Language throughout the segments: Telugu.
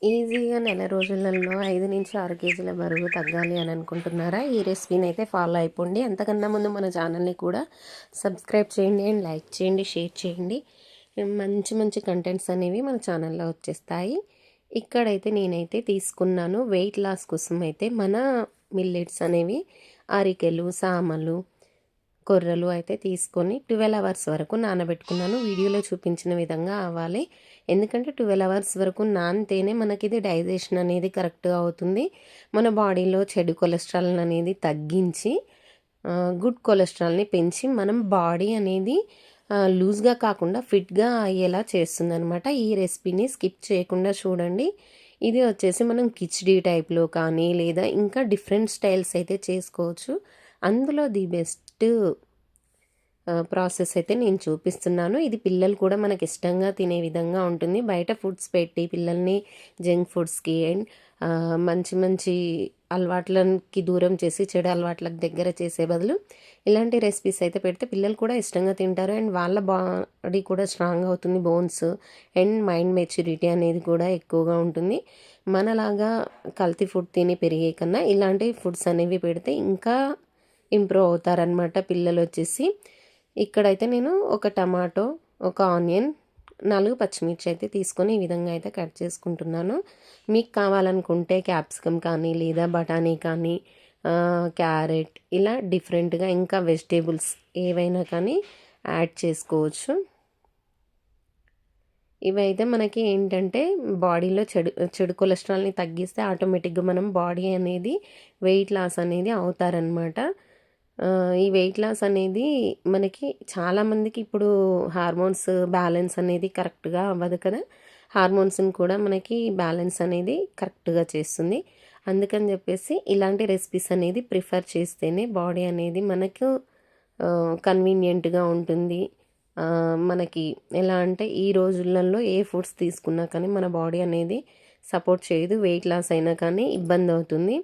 ఈజీగా నెల రోజులలో 5-6 కేజీల బరువు తగ్గాలి అని అనుకుంటున్నారా? ఈ రెసిపీని అయితే ఫాలో అయిపోండి. అంతకన్నా ముందు మన ఛానల్ని కూడా సబ్స్క్రైబ్ చేయండి అండ్ లైక్ చేయండి, షేర్ చేయండి. మంచి మంచి కంటెంట్స్ అనేవి మన ఛానల్లో వచ్చేస్తాయి. ఇక్కడైతే నేనైతే తీసుకున్నాను వెయిట్ లాస్ కోసం అయితే మన మిల్లెట్స్ అనేవి అరికెలు, సామలు, కొర్రలు అయితే తీసుకొని 12 అవర్స్ వరకు నానబెట్టుకున్నాను. వీడియోలో చూపించిన విధంగా అవ్వాలి. ఎందుకంటే 12 అవర్స్ వరకు నానితేనే మనకి ఇది డైజెషన్ అనేది కరెక్ట్గా అవుతుంది. మన బాడీలో చెడు కొలెస్ట్రాల్ అనేది తగ్గించి గుడ్ కొలెస్ట్రాల్ని పెంచి మనం బాడీ అనేది లూజ్గా కాకుండా ఫిట్గా అయ్యేలా చేస్తుంది అనమాట. ఈ రెసిపీని స్కిప్ చేయకుండా చూడండి. ఇది వచ్చేసి మనం కిచిడీ టైప్లో కానీ లేదా ఇంకా డిఫరెంట్ స్టైల్స్ అయితే చేసుకోవచ్చు. అందులో ది బెస్ట్ ప్రాసెస్ అయితే నేను చూపిస్తున్నాను. ఇది పిల్లలు కూడా మనకి ఇష్టంగా తినే విధంగా ఉంటుంది. బయట ఫుడ్స్ పెట్టి పిల్లల్ని జంక్ ఫుడ్స్కి అండ్ మంచి మంచి అలవాట్లకి దూరం చేసి చెడు అలవాట్లకు దగ్గర చేసే బదులు ఇలాంటి రెసిపీస్ అయితే పెడితే పిల్లలు కూడా ఇష్టంగా తింటారు అండ్ వాళ్ళ బాడీ కూడా స్ట్రాంగ్ అవుతుంది. బోన్స్ అండ్ మైండ్ మెచ్యూరిటీ అనేది కూడా ఎక్కువగా ఉంటుంది. మనలాగా కల్తీ ఫుడ్ తిని పెరిగే కన్నా ఇలాంటి ఫుడ్స్ అనేవి పెడితే ఇంకా ఇంప్రూవ్ అవుతారనమాట పిల్లలు వచ్చేసి. ఇక్కడైతే నేను ఒక టమాటో, ఒక ఆనియన్, 4 పచ్చిమిర్చి అయితే తీసుకొని ఈ విధంగా అయితే కట్ చేసుకుంటున్నాను. మీకు కావాలనుకుంటే క్యాప్సికమ్ కానీ లేదా బఠానీ కానీ క్యారెట్ ఇలా డిఫరెంట్గా ఇంకా వెజిటేబుల్స్ ఏవైనా కానీ యాడ్ చేసుకోవచ్చు. ఇవైతే మనకి ఏంటంటే బాడీలో చెడు కొలెస్ట్రాల్ని తగ్గిస్తే ఆటోమేటిక్గా మనం బాడీ అనేది వెయిట్ లాస్ అనేది అవుతారనమాట. ఈ వెయిట్ లాస్ అనేది మనకి చాలామందికి ఇప్పుడు హార్మోన్స్ బ్యాలెన్స్ అనేది కరెక్ట్గా అవ్వదు కదా. హార్మోన్స్ని కూడా మనకి బ్యాలెన్స్ అనేది కరెక్ట్గా చేస్తుంది. అందుకని చెప్పేసి ఇలాంటి రెసిపీస్ అనేది ప్రిఫర్ చేస్తేనే బాడీ అనేది మనకు కన్వీనియంట్గా ఉంటుంది. మనకి ఎలా అంటే ఈ రోజులలో ఏ ఫుడ్స్ తీసుకున్నా కానీ మన బాడీ అనేది సపోర్ట్ చేయదు. వెయిట్ లాస్ అయినా కానీ ఇబ్బంది అవుతుంది.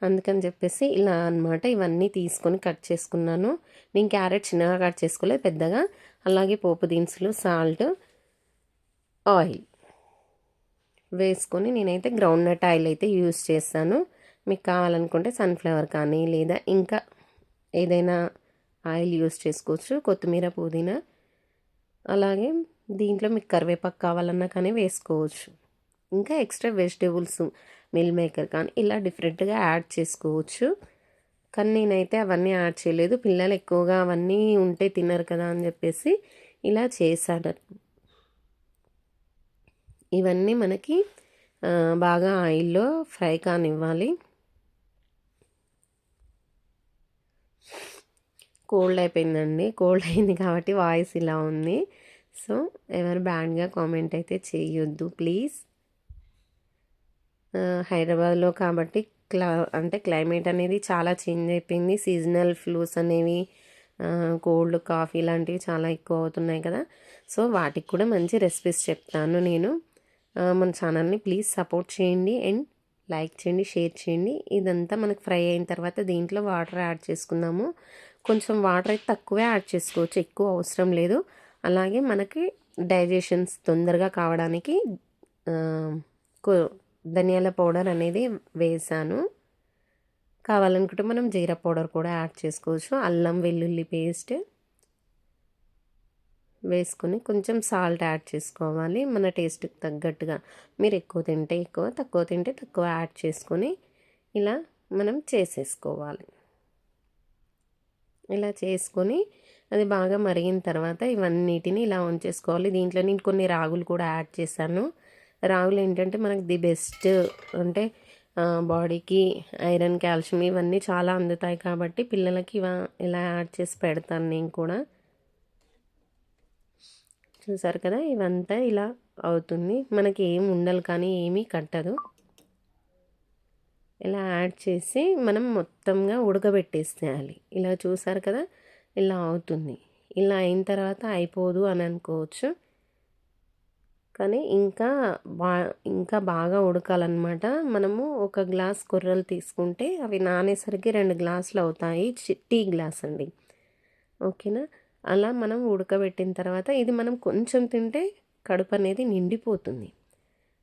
అందుకని చెప్పేసి ఇలా అనమాట ఇవన్నీ తీసుకొని కట్ చేసుకున్నాను. నేను క్యారెట్ చిన్నగా కట్ చేసుకోలేదు, పెద్దగా. అలాగే పోపు దినుసులు, సాల్ట్, ఆయిల్ వేసుకొని నేనైతే గ్రౌండ్ నట్ ఆయిల్ అయితే యూస్ చేస్తాను. మీకు కావాలనుకుంటే సన్ఫ్లవర్ కానీ లేదా ఇంకా ఏదైనా ఆయిల్ యూస్ చేసుకోవచ్చు. కొత్తిమీర, పుదీనా, అలాగే దీంట్లో మీకు కరివేపాకు కావాలన్నా కానీ వేసుకోవచ్చు. ఇంకా ఎక్స్ట్రా వెజిటేబుల్స్ మిల్ మేకర్ కానీ ఇలా డిఫరెంట్గా యాడ్ చేసుకోవచ్చు. కానీ నేనైతే అవన్నీ యాడ్ చేయలేదు. పిల్లలు ఎక్కువగా అవన్నీ ఉంటే తినరు కదా అని చెప్పేసి ఇలా చేశాను. ఇవన్నీ మనకి బాగా ఆయిల్లో ఫ్రై కానివ్వాలి. కోల్డ్ అయిపోయిందండి. కోల్డ్ అయింది కాబట్టి వాయిస్ ఇలా ఉంది. సో ఎవరు బ్యాడ్గా కామెంట్ అయితే చేయొద్దు ప్లీజ్. హైదరాబాద్లో కాబట్టి అంటే క్లైమేట్ అనేది చాలా చేంజ్ అయిపోయింది. సీజనల్ ఫ్లూస్ అనేవి కోల్డ్, కాఫీ ఇలాంటివి చాలా ఎక్కువ అవుతున్నాయి కదా. సో వాటికి కూడా మంచి రెసిపీస్ చెప్తాను నేను. మన ఛానల్ని ప్లీజ్ సపోర్ట్ చేయండి అండ్ లైక్ చేయండి, షేర్ చేయండి. ఇదంతా మనకు ఫ్రై అయిన తర్వాత దీంట్లో వాటర్ యాడ్ చేసుకుందాము. కొంచెం వాటర్ అయితే తక్కువే యాడ్ చేసుకోవచ్చు, ఎక్కువ అవసరం లేదు. అలాగే మనకి డైజెషన్స్ తొందరగా కావడానికి ధనియాల పౌడర్ అనేది వేసాను. కావాలనుకుంటే మనం జీరా పౌడర్ కూడా యాడ్ చేసుకోవచ్చు. అల్లం వెల్లుల్లి పేస్ట్ వేసుకొని కొంచెం సాల్ట్ యాడ్ చేసుకోవాలి మన టేస్ట్కి తగ్గట్టుగా. మీరు ఎక్కువ తింటే ఎక్కువ, తక్కువ తింటే తక్కువ యాడ్ చేసుకొని ఇలా మనం చేసేసుకోవాలి. ఇలా చేసుకొని అది బాగా మరిగిన తర్వాత ఇవన్నిటిని ఇలా ఉంచేసుకోవాలి. దీంట్లో నేను కొన్ని రాగులు కూడా యాడ్ చేశాను. రాగులు ఏంటంటే మనకు ది బెస్ట్, అంటే బాడీకి ఐరన్, కాల్షియం ఇవన్నీ చాలా అందుతాయి కాబట్టి పిల్లలకి ఇలా యాడ్ చేసి పెడతాను నేను కూడా. చూసారు కదా, ఇవంతా ఇలా అవుతుంది. మనకి ఏం ఉండలు కానీ ఏమీ కట్టదు. ఇలా యాడ్ చేసి మనం మొత్తంగా ఉడకబెట్టేసేయాలి. ఇలా చూసారు కదా, ఇలా అవుతుంది. ఇలా అయిన తర్వాత అయిపోదు అని అనుకోవచ్చు, కానీ ఇంకా బాగా ఉడకాలన్నమాట. మనము ఒక గ్లాస్ కొర్రలు తీసుకుంటే అవి నానేసరికి 2 గ్లాసులు అవుతాయి. టీ గ్లాస్ అండి, ఓకేనా. అలా మనం ఉడకబెట్టిన తర్వాత ఇది మనం కొంచెం తింటే కడుపు అనేది నిండిపోతుంది.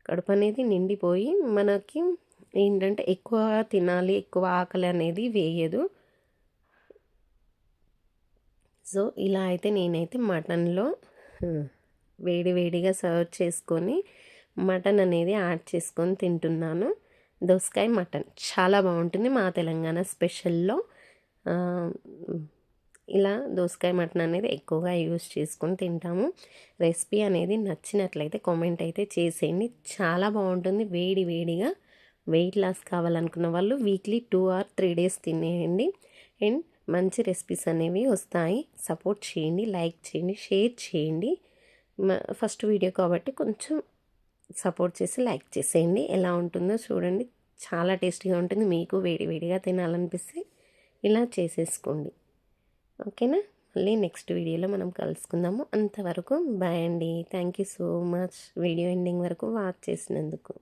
కడుపు అనేది నిండిపోయి మనకి ఏంటంటే ఎక్కువ తినాలి, ఎక్కువ ఆకలి అనేది వేయదు. సో ఇలా అయితే నేనైతే మటన్లో వేడి వేడిగా సర్వ్ చేసుకొని మటన్ అనేది యాడ్ చేసుకొని తింటున్నాను. దోసకాయ మటన్ చాలా బాగుంటుంది, మా తెలంగాణ స్పెషల్లో ఇలా దోసకాయ మటన్ అనేది ఎక్కువగా యూస్ చేసుకొని తింటాము. రెసిపీ అనేది నచ్చినట్లయితే కామెంట్ అయితే చేసేయండి. చాలా బాగుంటుంది. వేడి వేడిగా వెయిట్ లాస్ కావాలనుకున్న వాళ్ళు వీక్లీ 2 or 3 days తినేయండి. అండ్ మంచి రెసిపీస్ అనేవి వస్తాయి. సపోర్ట్ చేయండి, లైక్ చేయండి, షేర్ చేయండి. ఫస్ట్ వీడియో కాబట్టి కొంచెం సపోర్ట్ చేసి లైక్ చేసేయండి. ఎలా ఉంటుందో చూడండి. చాలా టేస్టీగా ఉంటుంది. మీకు వేడి వేడిగా తినాలనిపిస్తే ఇలా చేసేసుకోండి. ఓకేనా? మళ్ళీ నెక్స్ట్ వీడియోలో మనం కలుసుకుందాము. అంతవరకు బాయ్ అండి. Thank you so much video ending వరకు వాచ్ చేసినందుకు.